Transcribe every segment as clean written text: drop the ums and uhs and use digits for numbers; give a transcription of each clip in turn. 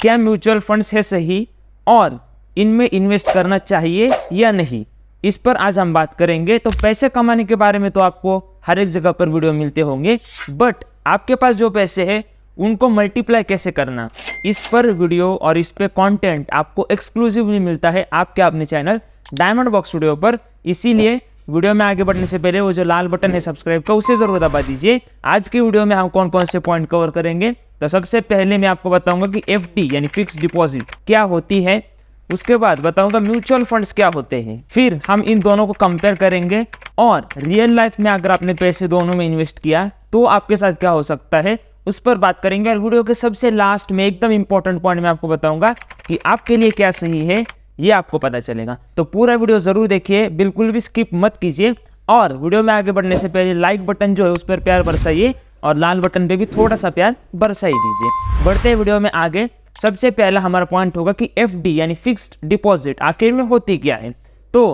क्या mutual funds है सही और इनमें इन्वेस्ट करना चाहिए या नहीं, इस पर आज हम बात करेंगे। तो पैसे कमाने के बारे में तो आपको हर एक जगह पर वीडियो मिलते होंगे, बट आपके पास जो पैसे हैं उनको मल्टीप्लाई कैसे करना, इस पर वीडियो और इस पे कंटेंट आपको एक्सक्लूसिवली मिलता है आपके अपने चैनल डायमंड बॉक्स स्टूडियो पर। इसीलिए वीडियो में आगे बढ़ने से पहले वो जो लाल बटन है सब्सक्राइब का, उसे जरूर दबा दीजिए। आज की वीडियो में हम कौन कौन से पॉइंट कवर करेंगे, तो सबसे पहले मैं आपको बताऊंगा कि एफडी यानी फिक्स डिपॉजिट क्या होती है, उसके बाद बताऊंगा म्यूचुअल फंड्स क्या होते हैं, फिर हम इन दोनों को कंपेयर करेंगे और रियल लाइफ में अगर आपने पैसे दोनों में इन्वेस्ट किया तो आपके साथ क्या हो सकता है उस पर बात करेंगे। और वीडियो के सबसे लास्ट में एकदम इंपॉर्टेंट पॉइंट मैं आपको बताऊंगा कि आपके लिए क्या सही है, ये आपको पता चलेगा। तो पूरा वीडियो जरूर देखिए, बिल्कुल भी स्किप मत कीजिए। और वीडियो में आगे बढ़ने से पहले लाइक बटन जो है उस पर प्यार बरसाइए और लाल बटन पे भी थोड़ा सा प्यार बरसाई दीजिए। बढ़ते हैं वीडियो में आगे। सबसे पहला हमारा पॉइंट होगा कि एफडी यानी फिक्स्ड डिपॉजिट आखिर में होती क्या है। तो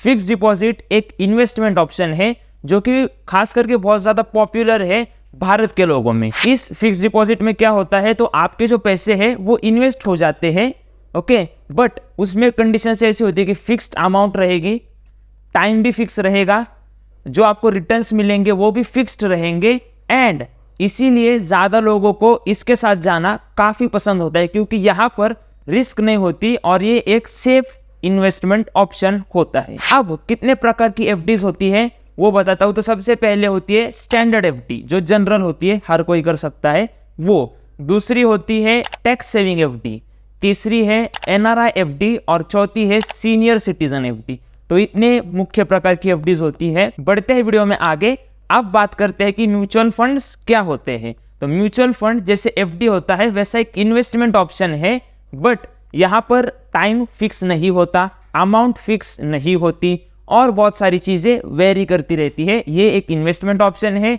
फिक्स्ड डिपॉजिट एक इन्वेस्टमेंट ऑप्शन है जो कि खास करके बहुत ज्यादा पॉपुलर है भारत के लोगों में। इस फिक्स्ड डिपॉजिट में क्या होता है, तो आपके जो पैसे हैं वो इन्वेस्ट हो जाते हैं, ओके, बट उसमें कंडीशन ऐसी होती है कि फिक्स्ड अमाउंट रहेगी, टाइम भी फिक्स रहेगा, जो आपको रिटर्न्स मिलेंगे वो भी फिक्स्ड रहेंगे, एंड इसीलिए ज़्यादा लोगों को इसके साथ जाना काफ़ी पसंद होता है क्योंकि यहाँ पर रिस्क नहीं होती और ये एक सेफ इन्वेस्टमेंट ऑप्शन होता है। अब कितने प्रकार की एफडीज होती है वो बताता हूँ। तो सबसे पहले होती है स्टैंडर्ड एफडी जो जनरल होती है, हर कोई कर सकता है वो। दूसरी होती है टैक्स सेविंग एफडी, तीसरी है एनआरआई एफडी और चौथी है सीनियर सिटीजन एफडी। तो इतने मुख्य प्रकार की एफडीज होती है। बढ़ते हैं वीडियो में आगे। अब बात करते हैं कि म्यूचुअल फंड्स क्या होते हैं। तो म्यूचुअल फंड जैसे एफडी होता है वैसा एक इन्वेस्टमेंट ऑप्शन है, बट यहाँ पर टाइम फिक्स नहीं होता, अमाउंट फिक्स नहीं होती और बहुत सारी चीज़ें वेरी करती रहती है। ये एक इन्वेस्टमेंट ऑप्शन है।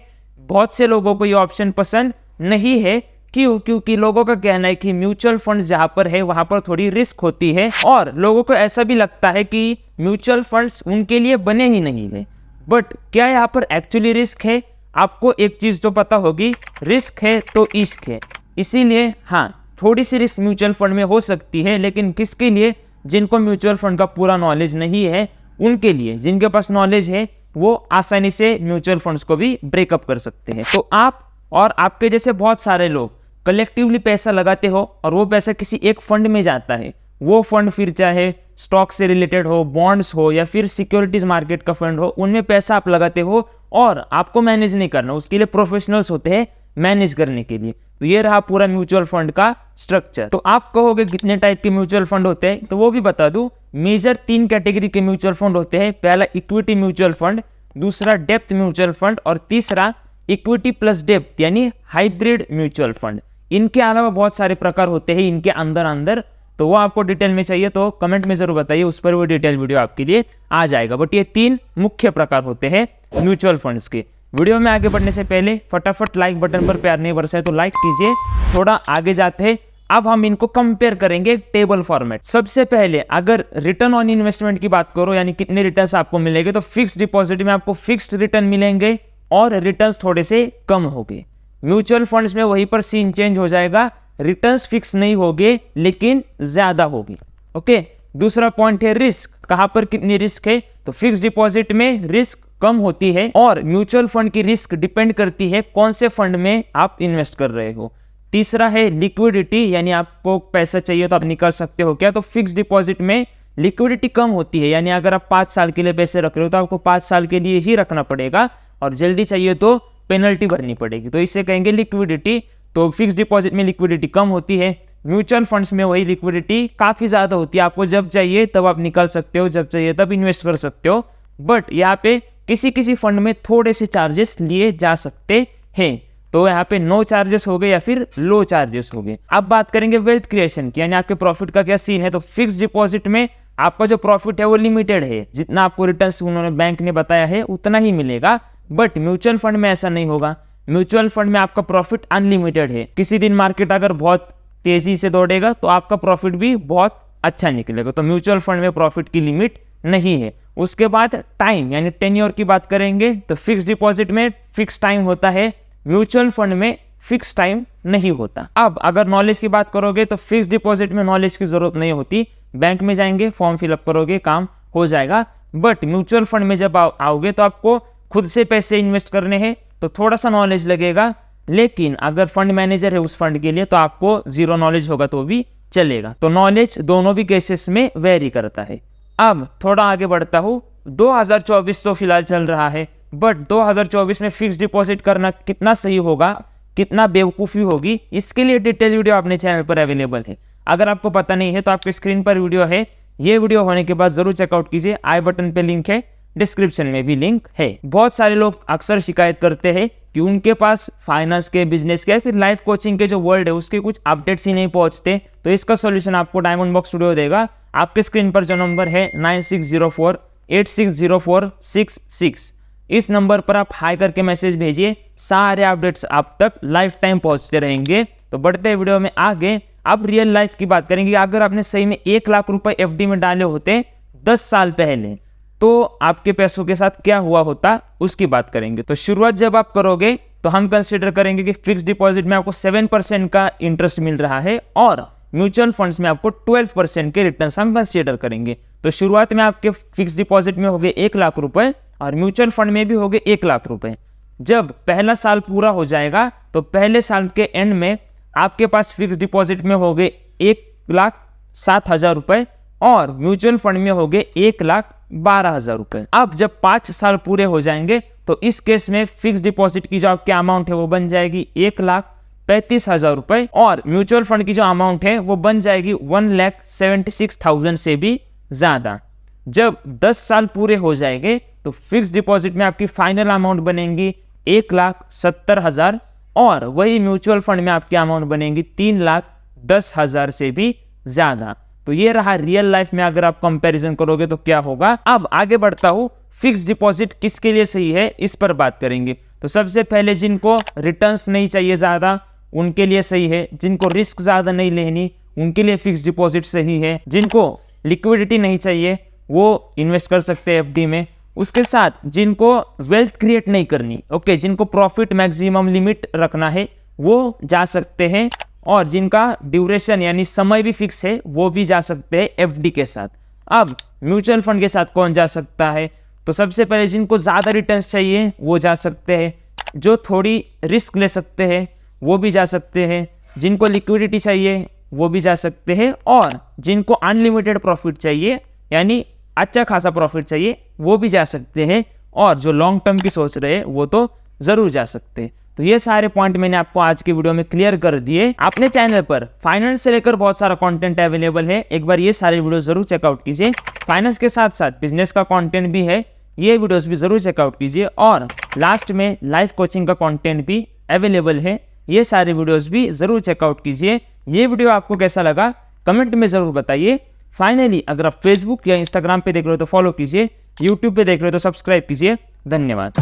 बहुत से लोगों को ये ऑप्शन पसंद नहीं है। क्यों? क्योंकि लोगों का कहना है कि म्यूचुअल फंड्स जहाँ पर है वहाँ पर थोड़ी रिस्क होती है और लोगों को ऐसा भी लगता है कि म्यूचुअल फंड्स उनके लिए बने ही नहीं है। बट क्या यहाँ पर एक्चुअली रिस्क है? आपको एक चीज़ तो पता होगी, रिस्क है तो इश्क है। इसीलिए हाँ, थोड़ी सी रिस्क म्यूचुअल फंड में हो सकती है, लेकिन किसके लिए? जिनको म्यूचुअल फंड का पूरा नॉलेज नहीं है उनके लिए। जिनके पास नॉलेज है वो आसानी से म्यूचुअल फंड्स को भी ब्रेकअप कर सकते हैं। तो आप और आपके जैसे बहुत सारे लोग कलेक्टिवली पैसा लगाते हो और वो पैसा किसी एक फंड में जाता है। वो फंड फिर चाहे स्टॉक से रिलेटेड हो, बॉन्ड्स हो या फिर सिक्योरिटीज मार्केट का फंड हो, उनमें पैसा आप लगाते हो और आपको मैनेज नहीं करना, उसके लिए प्रोफेशनल्स होते हैं मैनेज करने के लिए। तो ये रहा पूरा म्यूचुअल फंड का स्ट्रक्चर। तो आप कहोगे कितने टाइप के म्यूचुअल फंड होते हैं, तो वो भी बता दूं। मेजर 3 कैटेगरी के म्यूचुअल फंड होते हैं। पहला इक्विटी म्यूचुअल फंड, दूसरा डेप्थ म्यूचुअल फंड और तीसरा इक्विटी प्लस डेप्थ यानी हाइब्रिड म्यूचुअल फंड। इनके अलावा बहुत सारे प्रकार होते हैं इनके अंदर। तो वो आपको डिटेल में चाहिए तो कमेंट में जरूर बताइए, उस पर वो डिटेल वीडियो आपके लिए आ जाएगा। बट ये 3 मुख्य प्रकार होते हैं म्यूचुअल फंड्स के। वीडियो में आगे बढ़ने से पहले फटाफट लाइक बटन पर प्यार नहीं बरसाए तो लाइक कीजिए। थोड़ा आगे जाते हैं। अब हम इनको कंपेयर करेंगे टेबल फॉर्मेट। सबसे पहले अगर रिटर्न ऑन इन्वेस्टमेंट की बात करो, यानी कितने रिटर्न्स आपको मिलेंगे, तो फिक्स्ड डिपॉजिट में आपको फिक्स्ड रिटर्न मिलेंगे और रिटर्न्स थोड़े से कम होंगे। म्यूचुअल फंड्स में वहीं पर सीन चेंज हो जाएगा, रिटर्न्स फिक्स नहीं होंगे लेकिन ज्यादा होगी, ओके। दूसरा पॉइंट है रिस्क। कहां पर कितनी रिस्क है, तो फिक्स्ड डिपॉजिट में रिस्क कम होती है और म्यूचुअल फंड की रिस्क डिपेंड करती है कौन से फंड में आप इन्वेस्ट कर रहे हो। तीसरा है लिक्विडिटी, यानी आपको पैसा चाहिए तो आप निकाल सकते हो क्या, तो फिक्स्ड डिपॉजिट में लिक्विडिटी कम होती है, यानी अगर आप 5 साल के लिए पैसे रख रहे हो तो आपको 5 साल के लिए ही रखना पड़ेगा और जल्दी चाहिए तो पेनल्टी भरनी पड़ेगी, तो इसे कहेंगे लिक्विडिटी। तो फिक्स्ड डिपॉजिट में लिक्विडिटी कम होती है। म्यूचुअल फंड्स में वही लिक्विडिटी काफ़ी ज़्यादा होती है, आपको जब चाहिए तब आप निकाल सकते हो, जब चाहिए तब इन्वेस्ट कर सकते हो। बट यहाँ पे किसी किसी फंड में थोड़े से चार्जेस लिए जा सकते हैं, तो यहाँ पे नो चार्जेस हो गए या फिर लो चार्जेस हो गए। अब बात करेंगे वेल्थ क्रिएशन की, यानी आपके प्रॉफिट का क्या सीन है। तो फिक्स्ड डिपॉजिट में आपका जो प्रॉफिट है वो लिमिटेड है, जितना आपको रिटर्न्स उन्होंने बैंक ने बताया है उतना ही मिलेगा। बट म्यूचुअल फंड में ऐसा नहीं होगा। म्यूचुअल फंड में आपका प्रॉफिट अनलिमिटेड है। किसी दिन मार्केट अगर बहुत तेजी से दौड़ेगा तो आपका प्रॉफिट भी बहुत अच्छा निकलेगा। तो म्यूचुअल फंड में प्रॉफिट की लिमिट नहीं है। उसके बाद टाइम यानी टेन्योर की बात करेंगे तो फिक्स डिपॉजिट में फिक्स टाइम होता है, म्यूचुअल फंड में फिक्स टाइम नहीं होता। अब अगर नॉलेज की बात करोगे तो फिक्स डिपॉजिट में नॉलेज की जरूरत नहीं होती, बैंक में जाएंगे, फॉर्म फिलअप करोगे, काम हो जाएगा। बट म्यूचुअल फंड में जब आओगे तो आपको खुद से पैसे इन्वेस्ट करने हैं, तो थोड़ा सा नॉलेज लगेगा। लेकिन अगर फंड मैनेजर है उस फंड के लिए तो आपको जीरो नॉलेज होगा तो भी चलेगा। तो नॉलेज दोनों भी केसेस में वेरी करता है। अब थोड़ा आगे बढ़ता हूँ। 2024 तो फिलहाल चल रहा है, बट 2024 में फिक्स डिपॉजिट करना कितना सही होगा, कितना बेवकूफ़ी होगी, इसके लिए डिटेल वीडियो अपने चैनल पर अवेलेबल है। अगर आपको पता नहीं है तो आपके स्क्रीन पर वीडियो है, ये वीडियो होने के बाद जरूर चेकआउट कीजिए। आई बटन पे लिंक है, डिस्क्रिप्शन में भी लिंक है। बहुत सारे लोग अक्सर शिकायत करते हैं कि उनके पास फाइनेंस के, बिजनेस के, फिर लाइफ कोचिंग के जो वर्ल्ड है उसके कुछ अपडेट्स ही नहीं पहुंचते। तो इसका सॉल्यूशन आपको डायमंड बॉक्स स्टूडियो देगा। आपके स्क्रीन पर जो नंबर है 9604860466, इस नंबर पर आप हाई करके मैसेज भेजिए। सारे अपडेट्स आप तक लाइफ टाइम पहुंचते रहेंगे। तो बढ़ते वीडियो में आगे, अब रियल लाइफ की बात करेंगे। अगर आपने सही में 1 लाख रुपए एफडी में डाले होते 10 साल पहले, तो आपके पैसों के साथ क्या हुआ होता उसकी बात करेंगे। तो शुरुआत जब आप करोगे तो हम कंसीडर करेंगे कि फिक्स डिपॉजिट में आपको 7% का इंटरेस्ट मिल रहा है और म्यूचुअल फंड्स में आपको 12% के रिटर्न हम कंसीडर करेंगे। तो शुरुआत में आपके फिक्स डिपॉजिट में हो गए 1 लाख रुपए और म्यूचुअल फंड में भी हो गए 1 लाख रुपए। जब पहला साल पूरा हो जाएगा तो पहले साल के एंड में आपके पास फिक्स डिपॉजिट में हो गए 1,07,000 रुपए और म्यूचुअल फंड में हो गए 1,12,000 रुपए। अब जब 5 साल पूरे हो जाएंगे तो इस केस में फिक्स डिपॉजिट की जो आपकी अमाउंट है वो बन जाएगी 1,35,000 रुपए और म्यूचुअल फंड की जो अमाउंट है वो बन जाएगी 1,76,000 से भी ज्यादा। जब 10 साल पूरे हो जाएंगे तो फिक्स डिपॉजिट में आपकी फाइनल अमाउंट बनेगी 1,70,000 और वही म्यूचुअल फंड में आपकी अमाउंट बनेगी 3,10,000 से भी ज्यादा। तो ये रहा रियल लाइफ में अगर आप कंपैरिजन करोगे तो क्या होगा। अब आगे बढ़ता हूँ, फिक्स डिपॉजिट किसके लिए सही है इस पर बात करेंगे। तो सबसे पहले जिनको रिटर्न्स नहीं चाहिए ज्यादा उनके लिए सही है, जिनको रिस्क ज्यादा नहीं लेनी उनके लिए फिक्स डिपॉजिट सही है, जिनको लिक्विडिटी नहीं चाहिए वो इन्वेस्ट कर सकते हैं एफडी में। उसके साथ जिनको वेल्थ क्रिएट नहीं करनी, ओके, जिनको प्रॉफिट मैक्सिमम लिमिट रखना है वो जा सकते हैं और जिनका ड्यूरेशन यानी समय भी फिक्स है वो भी जा सकते हैं एफडी के साथ। अब म्यूचुअल फंड के साथ कौन जा सकता है, तो सबसे पहले जिनको ज़्यादा रिटर्न्स चाहिए वो जा सकते हैं, जो थोड़ी रिस्क ले सकते हैं वो भी जा सकते हैं, जिनको लिक्विडिटी चाहिए वो भी जा सकते हैं और जिनको अनलिमिटेड प्रॉफिट चाहिए यानी अच्छा खासा प्रॉफिट चाहिए वो भी जा सकते हैं और जो लॉन्ग टर्म की सोच रहे हैं वो तो ज़रूर जा सकते हैं। तो ये सारे पॉइंट मैंने आपको आज की वीडियो में क्लियर कर दिए। अपने चैनल पर फाइनेंस से लेकर बहुत सारा कंटेंट अवेलेबल है, एक बार ये सारे वीडियो जरूर चेकआउट कीजिए। फाइनेंस के साथ साथ बिजनेस का कंटेंट भी है, ये वीडियोस भी जरूर चेकआउट कीजिए और लास्ट में लाइफ कोचिंग का कंटेंट भी अवेलेबल है, ये सारे वीडियोस भी जरूर चेकआउट कीजिए। ये वीडियो आपको कैसा लगा कमेंट में जरूर बताइए। फाइनली अगर आप फेसबुक या इंस्टाग्राम पे देख रहे हो तो फॉलो कीजिए, यूट्यूब पे देख रहे हो तो सब्सक्राइब कीजिए। धन्यवाद।